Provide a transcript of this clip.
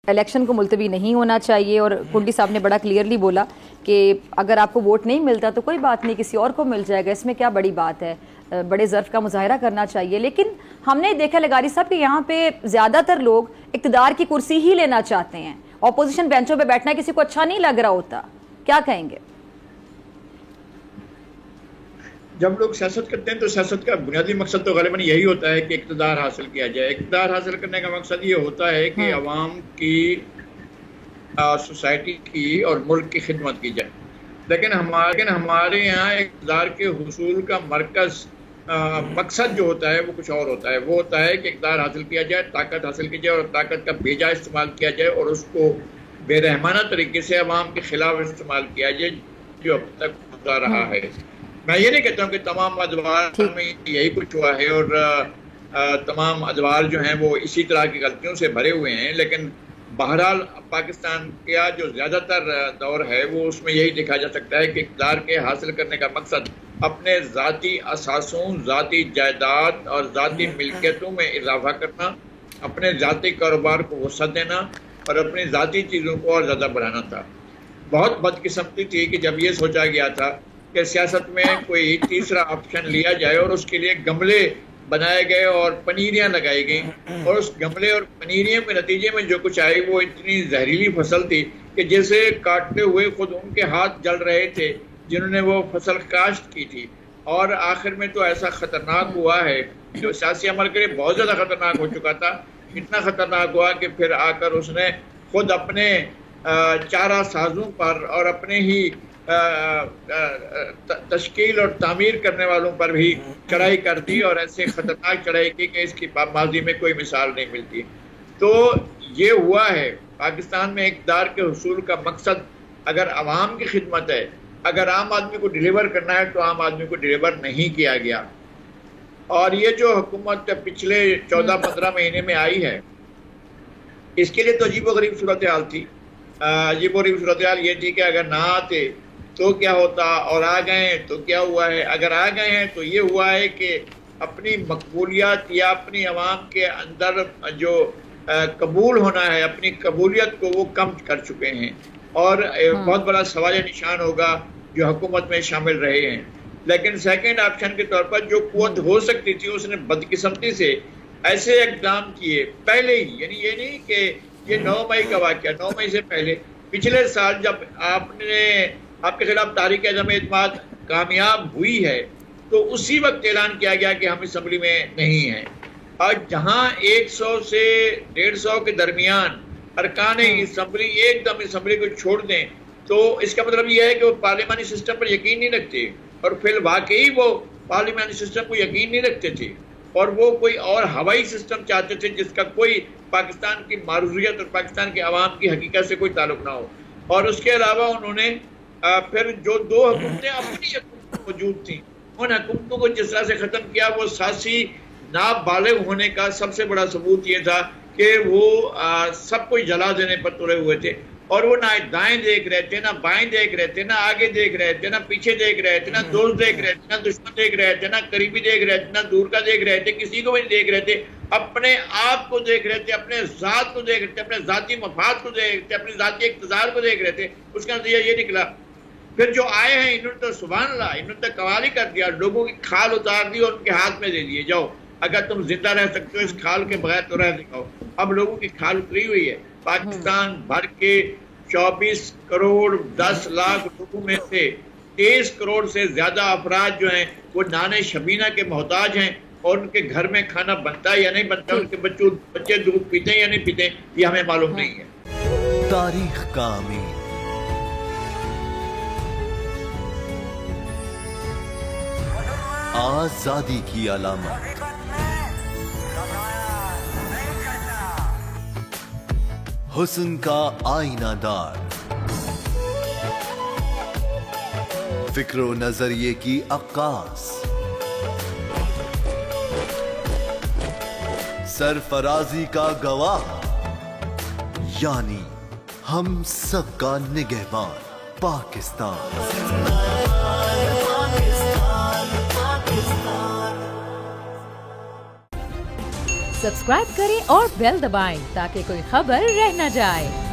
Election को मुलतवी नहीं होना चाहिए और कुंडी साहब ने बड़ा क्लियरली बोला कि अगर आपको वोट नहीं मिलता तो कोई बात नहीं, किसी और को मिल जाएगा, इसमें क्या बड़ी बात है, बड़े ज़र्फ का मुजाहरा करना चाहिए। लेकिन हमने देखा लगारी साहब कि यहाँ पे ज़्यादातर लोग इक़्तिदार की कुर्सी ही लेना चाहते हैं, ऑपोजिशन बेंचों पर बैठना किसी को अच्छा नहीं लग रहा होता, क्या कहेंगे? जब लोग सियासत करते हैं तो सियासत का बुनियादी मकसद तो ग़ालिबन यही होता है कि इक़्तिदार हासिल किया जाए। इक़्तिदार हासिल करने का मकसद ये होता है कि अवाम की, सोसाइटी की और मुल्क की खिदमत की जाए। लेकिन हमारे यहाँ इक़्तिदार के हुसूल का मरकज़ मकसद जो होता है वो कुछ और होता है। वो होता है कि इक़्तिदार हासिल किया जाए, ताकत हासिल की जाए और ताकत का बेजा इस्तेमाल किया जाए और उसको बेरहमाना तरीके से अवाम के खिलाफ इस्तेमाल किया जाए, जो अब तक होता रहा है। मैं ये नहीं कहता हूँ कि तमाम अदवार में यही कुछ हुआ है और तमाम अदवार जो हैं वो इसी तरह की गलतियों से भरे हुए हैं, लेकिन बहरहाल पाकिस्तान का जो ज़्यादातर दौर है वो उसमें यही देखा जा सकता है कि इक़्तिदार के हासिल करने का मकसद अपने ज़ाती असासों, ज़ाती जायदाद और ज़ाती मिल्कियतों में इजाफा करना, अपने ज़ाती कारोबार को वसअत देना और अपनी ज़ाती चीज़ों को और ज़्यादा बढ़ाना था। बहुत बदकिस्मती थी कि जब ये सोचा गया था कि सियासत में कोई तीसरा ऑप्शन लिया जाए और उसके लिए गमले बनाए गए और पनीरियां लगाई गई और उस गमले और पनीरियों के नतीजे में जो कुछ आई वो इतनी जहरीली फसल थी कि जैसे काटते हुए खुद उनके हाथ जल रहे थे जिन्होंने वो फसल काश्त की थी। और आखिर में तो ऐसा खतरनाक हुआ है जो सियासी अमल के लिए बहुत ज़्यादा खतरनाक हो चुका था। इतना खतरनाक हुआ कि फिर आकर उसने खुद अपने चारा साजों पर और अपने ही तश्कील और तामीर करने वालों पर भी चढ़ाई कर दी और ऐसे खतरनाक चढ़ाई की कि इसकी माजी में कोई मिसाल नहीं मिलती। तो ये हुआ है पाकिस्तान में इक़्तिदार के हुसूल का मकसद अगर आवाम की खिदमत है, अगर आम आदमी को डिलीवर करना है तो आम आदमी को डिलीवर नहीं किया गया। और ये जो हुकूमत पिछले 14-15 महीने में आई है इसके लिए तो अजीबोगरीब सूरत हाल थी। अजीबोगरीब सूरत हाल ये थी कि अगर ना आते तो क्या होता और आ गए तो क्या हुआ है। अगर आ गए हैं तो ये हुआ है कि अपनी मकबूलियत या अपनी आवाम के अंदर जो कबूल होना है, अपनी कबूलियत को वो कम कर चुके हैं और बहुत बड़ा सवाल निशान होगा जो हुकूमत में शामिल रहे हैं। लेकिन सेकंड ऑप्शन के तौर पर जो कुव्वत हो सकती थी उसने बदकिस्मती से ऐसे इक़दाम किए पहले ही, यानी ये नहीं कि ये 9 मई का वाक़या, 9 मई से पहले पिछले साल जब आपके खिलाफ तहरीक अदम एतमाद कामयाब हुई है तो उसी वक्त ऐलान किया गया कि हम असम्बली में नहीं हैं। और जहां 100 से 150 के दरमियान अरकान असम्बली एकदम असम्बली को छोड़ दें तो इसका मतलब यह है कि वो पार्लिमानी सिस्टम पर यकीन नहीं रखते और फिर वाकई वो पार्लिमानी सिस्टम को यकीन नहीं रखते थे और वो कोई और हवाई सिस्टम चाहते थे जिसका कोई पाकिस्तान की मारूजियत और पाकिस्तान के अवाम की हकीकत से कोई ताल्लुक ना हो। और उसके अलावा उन्होंने फिर जो 2 हुकूमतें अपनी मौजूद थी उन हुकूमतों को जिस तरह से ख़त्म किया वो सासी नाबालिग होने का सबसे बड़ा सबूत ये था कि वो सब कुछ जला देने पर तुले हुए थे और वो ना दाएं देख रहे थे, ना बाएं देख रहे थे, ना आगे देख रहे थे, ना पीछे देख रहे थे, ना दोस्त देख रहे थे, ना दुश्मन देख रहे थे, ना करीबी देख रहे थे, ना दूर का देख रहे थे, किसी को भी नहीं देख रहे थे। अपने आप को देख रहे थे, अपने ज़ात को देख रहे थे, अपने ज़ाती मफाद को देख रहे थे, अपने ज़ाती इक़्तिदार को देख रहे थे। उसका नतीजा ये निकला। फिर जो आए हैं इन्होंने तो सुभान अल्लाह, इन्होंने तो कवाल ही कर दिया, लोगों की खाल उतार दी और उनके हाथ में दे दिए, जाओ अगर तुम जिंदा रह सकते हो इस खाल के बगैर तो रह दिखाओ। अब लोगों की खाल उतरी हुई है। पाकिस्तान भर के 24 करोड़ 10 लाख लोगों में से 23 करोड़ से ज्यादा अफराद जो हैं वो नाने शबीना के मोहताज हैं और उनके घर में खाना बनता है या नहीं बनता, उनके बच्चे दूध पीते हैं या नहीं पीते, ये हमें मालूम नहीं है। तारीख का अमीर आजादी की अलामत, हुस्न का आईनादार, फिक्र नजरिए की अक्कास, सरफराजी का गवाह, यानी हम सबका निगहबान पाकिस्तान। सब्सक्राइब करें और बेल दबाएं ताकि कोई खबर रह न जाए।